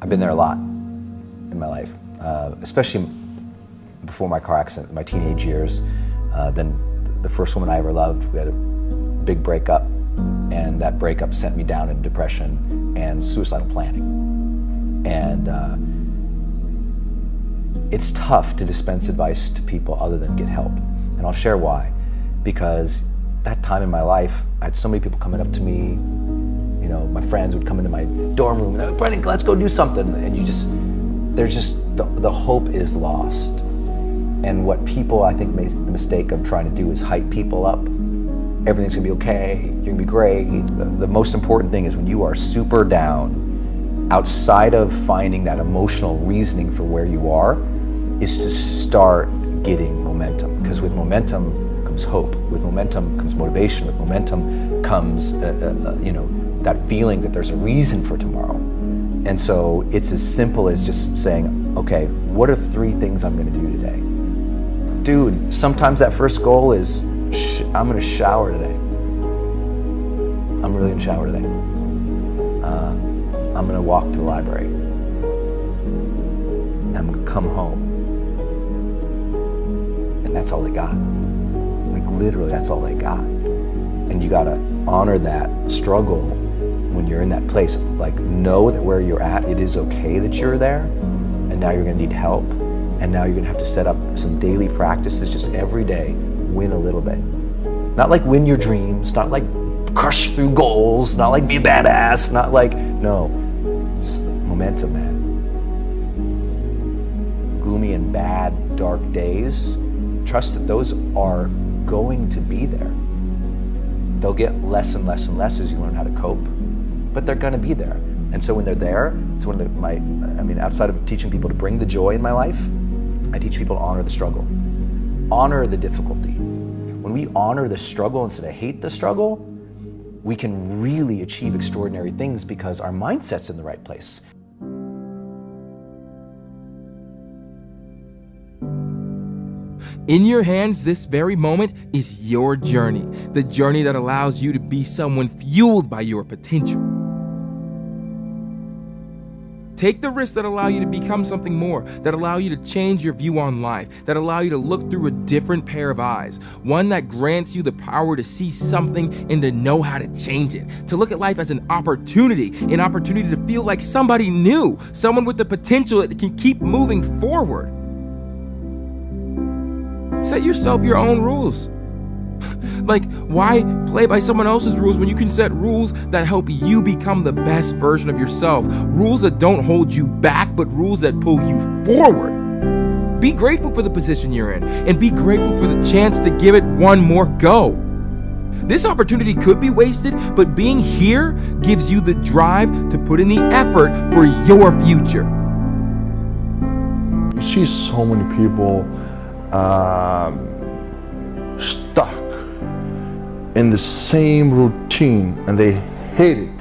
I've been there a lot in my life, especially before my car accident, my teenage years. Then the first woman I ever loved, we had a big breakup, and that breakup sent me down in depression and suicidal planning. And it's tough to dispense advice to people other than get help. And I'll share why. Because that time in my life, I had so many people coming up to me. You know, my friends would come into my dorm room and they're like, Brendan, let's go do something. And the hope is lost. And what people, I think, make the mistake of trying to do is hype people up. Everything's gonna be okay, you're gonna be great. The most important thing is when you are super down, outside of finding that emotional reasoning for where you are, is to start getting momentum. Because with momentum comes hope. With momentum comes motivation. With momentum comes, that feeling that there's a reason for tomorrow. And so it's as simple as just saying, okay, what are 3 things I'm gonna do today? Dude, sometimes that first goal is, I'm gonna shower today. I'm really gonna shower today. I'm gonna walk to the library. I'm gonna come home. And that's all they got. Like literally, that's all they got. And you gotta honor that struggle when you're in that place. Like know that where you're at, it is okay that you're there, and now you're gonna need help. And now you're gonna have to set up some daily practices just every day, win a little bit. Not like win your dreams, not like crush through goals, not like be a badass, not like, no, just momentum, man. Gloomy and bad, dark days, trust that those are going to be there. They'll get less and less and less as you learn how to cope, but they're gonna be there. And so when they're there, it's one of outside of teaching people to bring the joy in my life, I teach people to honor the struggle, honor the difficulty. When we honor the struggle instead of hate the struggle, we can really achieve extraordinary things because our mindset's in the right place. In your hands, this very moment is your journey, the journey that allows you to be someone fueled by your potential. Take the risks that allow you to become something more, that allow you to change your view on life, that allow you to look through a different pair of eyes, one that grants you the power to see something and to know how to change it, to look at life as an opportunity to feel like somebody new, someone with the potential that can keep moving forward. Set yourself your own rules. Like, why play by someone else's rules when you can set rules that help you become the best version of yourself? Rules that don't hold you back, but rules that pull you forward. Be grateful for the position you're in, and be grateful for the chance to give it one more go. This opportunity could be wasted, but being here gives you the drive to put in the effort for your future. You see so many people stuck in the same routine, and they hate it.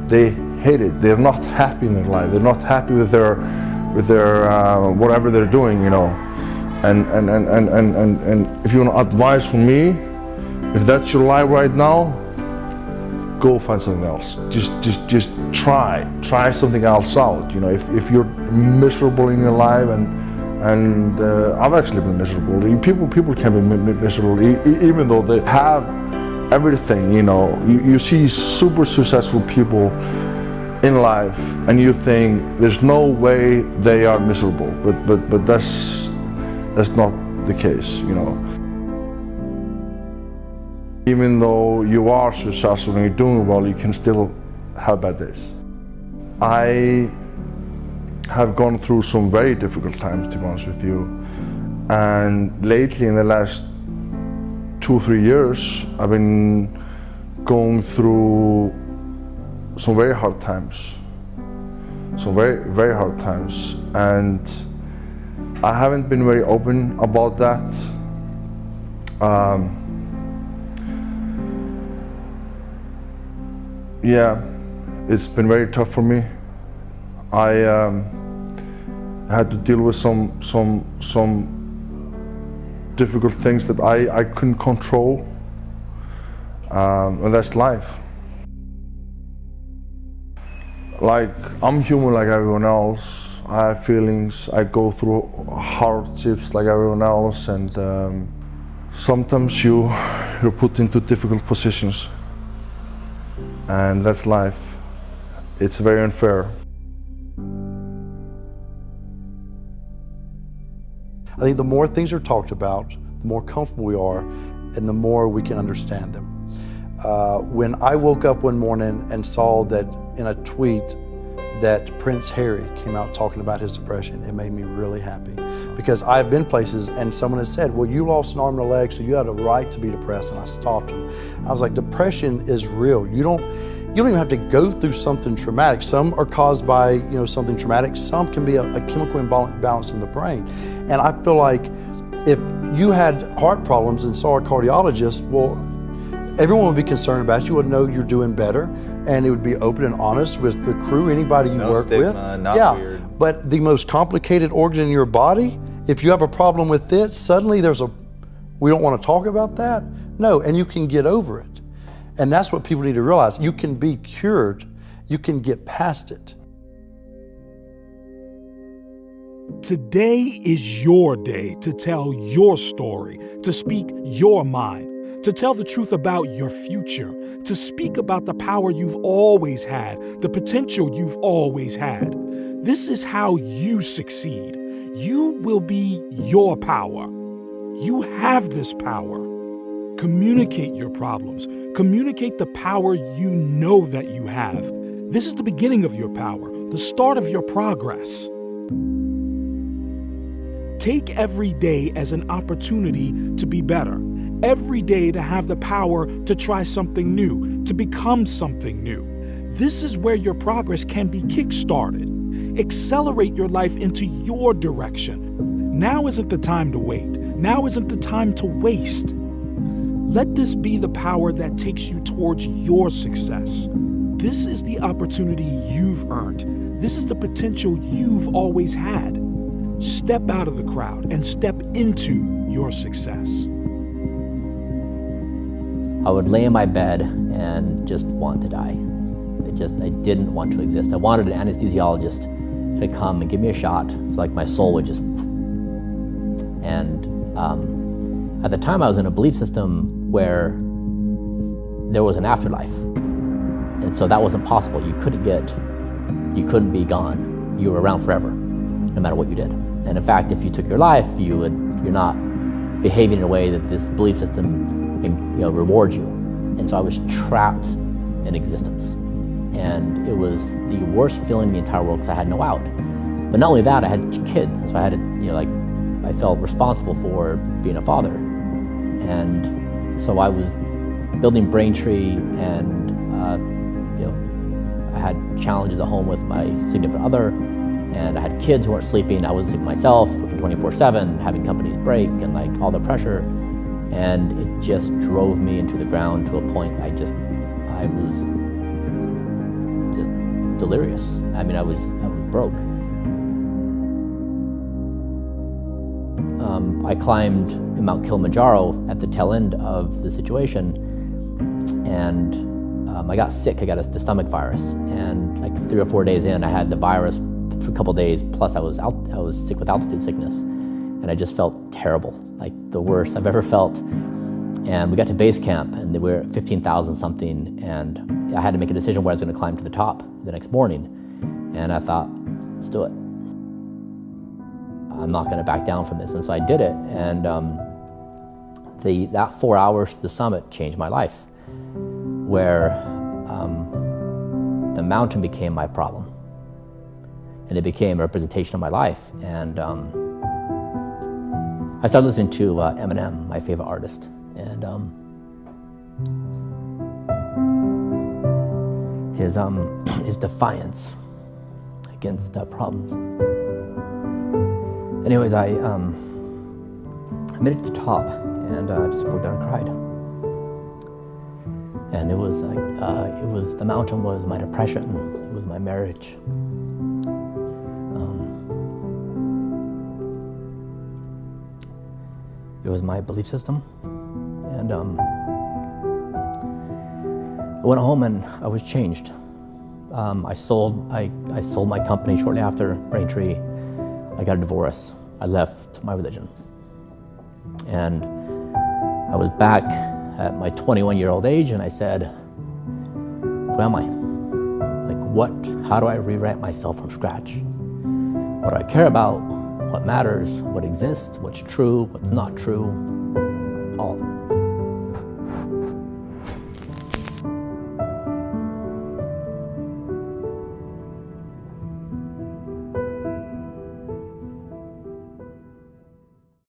They hate it. They're not happy in their life. They're not happy with their whatever they're doing, you know. And if you want advice from me, if that's your life right now, go find something else. Just try something else out. You know, if you're miserable in your life, and I've actually been miserable. People can be miserable even though they have everything. You know, you see super successful people in life, and you think there's no way they are miserable, but that's not the case. You know, even though you are successful and you're doing well, you can still have bad days. I have gone through some very difficult times, to be honest with you, and lately in the last 2-3 years I've been going through some very hard times, very hard times, and I haven't been very open about that. Yeah, it's been very tough for me. I had to deal with some difficult things that I couldn't control, and that's life. like, I'm human like everyone else. I have feelings, I go through hardships like everyone else, and sometimes you're put into difficult positions, and that's life. It's very unfair. I think the more things are talked about, the more comfortable we are, and the more we can understand them. When I woke up one morning and saw that in a tweet that Prince Harry came out talking about his depression, it made me really happy. Because I've been places and someone has said, well, you lost an arm and a leg, so you had a right to be depressed, and I stopped him. I was like, depression is real. You don't even have to go through something traumatic. Some are caused by something traumatic. Some can be a chemical imbalance in the brain. And I feel like if you had heart problems and saw a cardiologist, well, everyone would be concerned about you, would know you're doing better, and it would be open and honest with the crew, anybody you work with. Not weird. But the most complicated organ in your body, if you have a problem with it, suddenly we don't want to talk about that? No, and you can get over it. And that's what people need to realize. You can be cured. You can get past it. Today is your day to tell your story, to speak your mind, to tell the truth about your future, to speak about the power you've always had, the potential you've always had. This is how you succeed. You will be your power. You have this power. Communicate your problems. Communicate the power you know that you have. This is the beginning of your power, the start of your progress. Take every day as an opportunity to be better. Every day to have the power to try something new, to become something new. This is where your progress can be kick-started. Accelerate your life into your direction. Now isn't the time to wait. Now isn't the time to waste. Let this be the power that takes you towards your success. This is the opportunity you've earned. This is the potential you've always had. Step out of the crowd and step into your success. I would lay in my bed and just want to die. I didn't want to exist. I wanted an anesthesiologist to come and give me a shot so like my soul would just... And at the time I was in a belief system where there was an afterlife. And so that wasn't possible. You couldn't be gone. You were around forever, no matter what you did. And in fact, if you took your life, you're not behaving in a way that this belief system rewards you. And so I was trapped in existence. And it was the worst feeling in the entire world because I had no out. But not only that, I had kids. So I had to, I felt responsible for being a father. And so I was building Braintree, and I had challenges at home with my significant other, and I had kids who weren't sleeping. I was sick myself, working 24/7, having companies break, and all the pressure. And it just drove me into the ground to a point I was just delirious. I mean, I was broke. I climbed Mount Kilimanjaro at the tail end of the situation, and I got sick. I got the stomach virus, and 3 or 4 days in, I had the virus for a couple days. Plus, I was sick with altitude sickness, and I just felt terrible, like the worst I've ever felt. And we got to base camp, and we were at 15,000 something, and I had to make a decision where I was going to climb to the top the next morning. And I thought, let's do it. I'm not going to back down from this. And so I did it, and that 4 hours to the summit changed my life, where the mountain became my problem, and it became a representation of my life. And I started listening to Eminem, my favorite artist, and his defiance against problems. Anyways, I made it to the top, and I just broke down and cried. And it was the mountain was my depression. It was my marriage. It was my belief system. And I went home and I was changed. I sold my company shortly after Braintree. I got a divorce. I left my religion. And I was back at my 21-year-old age, and I said, who am I? Like, how do I rewrite myself from scratch? What do I care about? What matters? What exists? What's true? What's not true? All of it.